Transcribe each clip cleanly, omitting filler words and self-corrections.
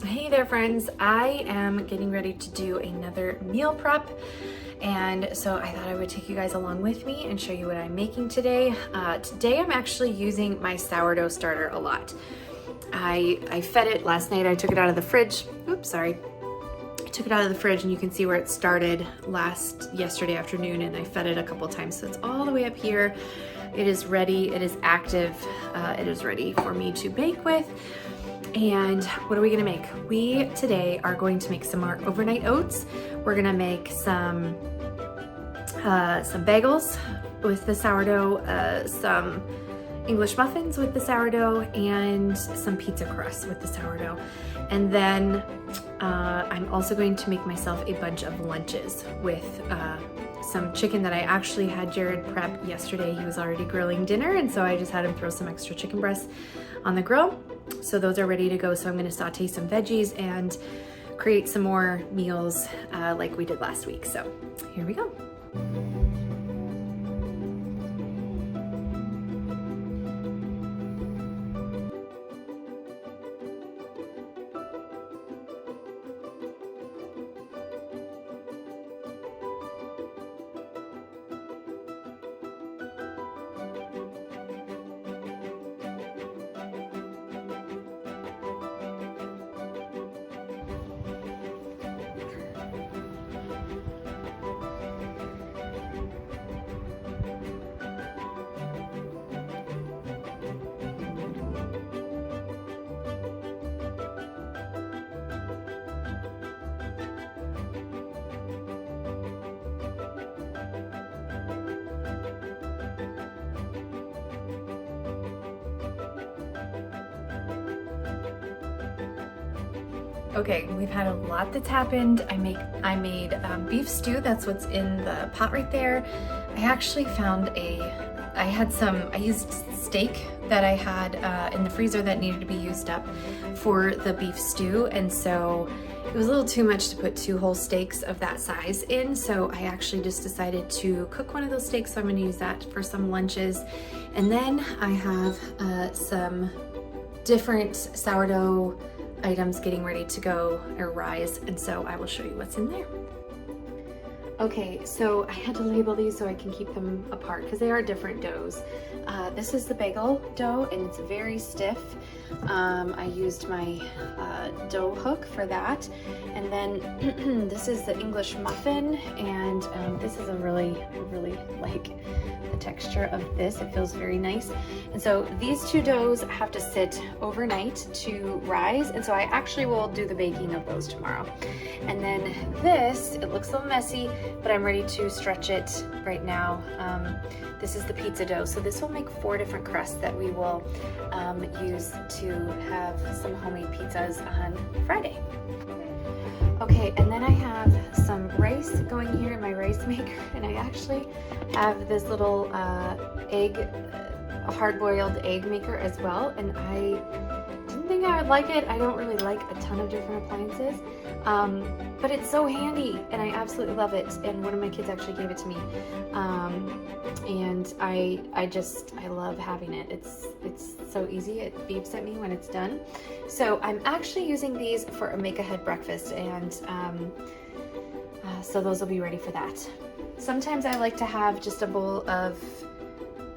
Hey there friends, I am getting ready to do another meal prep, and so I thought I would take you guys along with me and show you what I'm making today. Today I'm actually using my sourdough starter a lot. I fed it last night. I took it out of the fridge. Oops, sorry. I took it out of the fridge and you can see where it started yesterday afternoon, and I fed it a couple times. So it's all the way up here. It is ready, it is active, it is ready for me to bake with. And what are we gonna make? We today are going to make some more overnight oats. We're gonna make some bagels with the sourdough, some English muffins with the sourdough, and some pizza crusts with the sourdough. And then I'm also going to make myself a bunch of lunches with some chicken that I actually had Jared prep yesterday. He was already grilling dinner, and so I just had him throw some extra chicken breasts on the grill. So those are ready to go. So I'm gonna saute some veggies and create some more meals like we did last week. So here we go. Okay, we've had a lot that's happened. I made beef stew. That's what's in the pot right there. I actually found I used steak that I had in the freezer that needed to be used up for the beef stew. And so it was a little too much to put 2 whole steaks of that size in. So I actually just decided to cook one of those steaks. So I'm gonna use that for some lunches. And then I have some different sourdough items getting ready to go or rise, and so I will show you what's in there. Okay, so I had to label these so I can keep them apart because they are different doughs. This is the bagel dough and it's very stiff. I used my dough hook for that. And then this is the English muffin, and this is I really like the texture of this. It feels very nice. And so these 2 doughs have to sit overnight to rise, and so I actually will do the baking of those tomorrow. And then this, it looks a little messy, but I'm ready to stretch it right now. This is the pizza dough. So this will make 4 different crusts that we will use to have some homemade pizzas on Friday. Okay, and then I have some rice going here in my rice maker, and I actually have this little hard-boiled egg maker as well, and I didn't think I would like it. I don't really like a ton of different appliances, but it's so handy and I absolutely love it. And one of my kids actually gave it to me, and I love having it. It's so easy. It beeps at me when it's done. So I'm actually using these for a make-ahead breakfast, and so those will be ready for that. Sometimes I like to have just a bowl of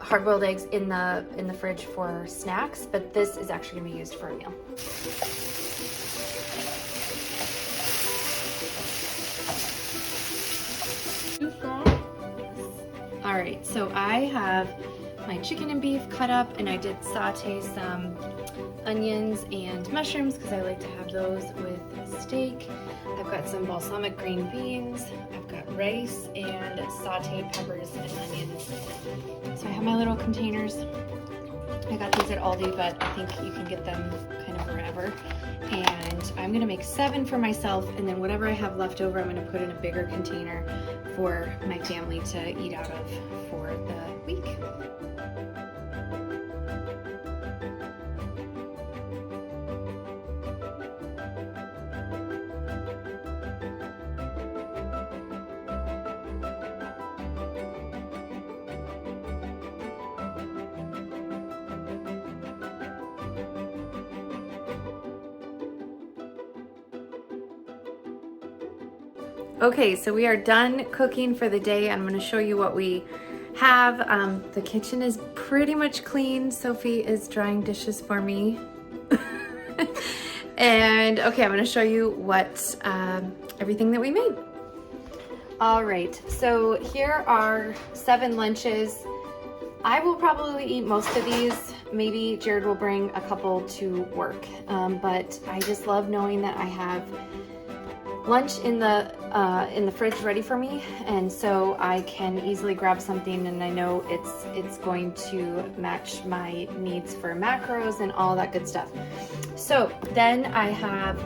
hard-boiled eggs in the fridge for snacks, but this is actually going to be used for a meal. All right, so I have my chicken and beef cut up, and I did saute some onions and mushrooms because I like to have those with steak. I've got some balsamic green beans, I've got rice, and sauteed peppers and onions. So I have my little containers. I got these at Aldi, but I think you can get them kind of wherever. And I'm gonna make 7 for myself, and then whatever I have left over, I'm gonna put in a bigger container for my family to eat out of for the week. Okay, so we are done cooking for the day. I'm gonna show you what we have. The kitchen is pretty much clean. Sophie is drying dishes for me. And okay, I'm gonna show you what everything that we made. All right, so here are 7 lunches. I will probably eat most of these. Maybe Jared will bring a couple to work, but I just love knowing that I have lunch in the fridge ready for me, and so I can easily grab something, and I know it's going to match my needs for macros and all that good stuff. So then I have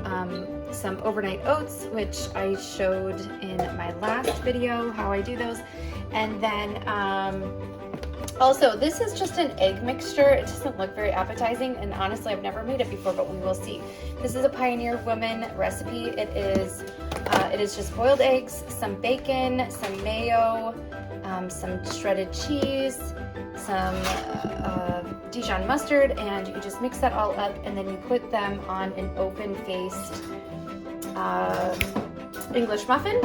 some overnight oats, which I showed in my last video how I do those, and then also, this is just an egg mixture. It doesn't look very appetizing, and honestly, I've never made it before, but we will see. This is a Pioneer Woman recipe. It is just boiled eggs, some bacon, some mayo, some shredded cheese, some Dijon mustard, and you just mix that all up, and then you put them on an open-faced English muffin.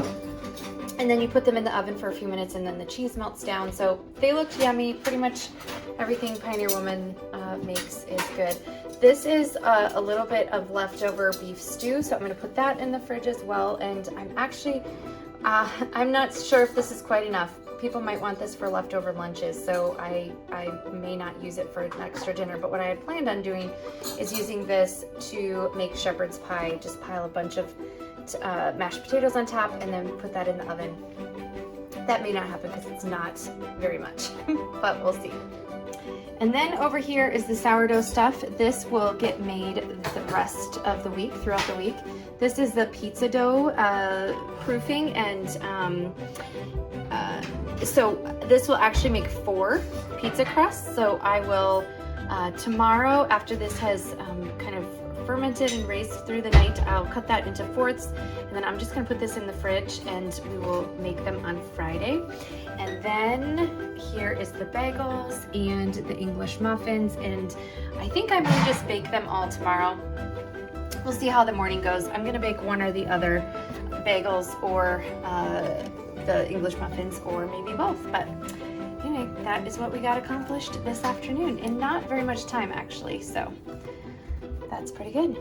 And then you put them in the oven for a few minutes, and then the cheese melts down. So they look yummy. Pretty much everything Pioneer Woman makes is good. This is a little bit of leftover beef stew, so I'm going to put that in the fridge as well. And I'm actually, I'm not sure if this is quite enough. People might want this for leftover lunches, so I may not use it for an extra dinner. But what I had planned on doing is using this to make shepherd's pie. Just pile a bunch of mashed potatoes on top and then put that in the oven. That may not happen because it's not very much, but we'll see. And then over here is the sourdough stuff. This will get made the rest of the week, throughout the week. This is the pizza dough proofing, and so this will actually make 4 pizza crusts. So I will, tomorrow, after this has kind of fermented and raised through the night, I'll cut that into 4ths, and then I'm just going to put this in the fridge, and we will make them on Friday. And then here is the bagels and the English muffins, and I think I may just bake them all tomorrow. We'll see how the morning goes. I'm going to bake one or the other, bagels or the English muffins, or maybe both. But anyway, that is what we got accomplished this afternoon in not very much time, actually, so that's pretty good.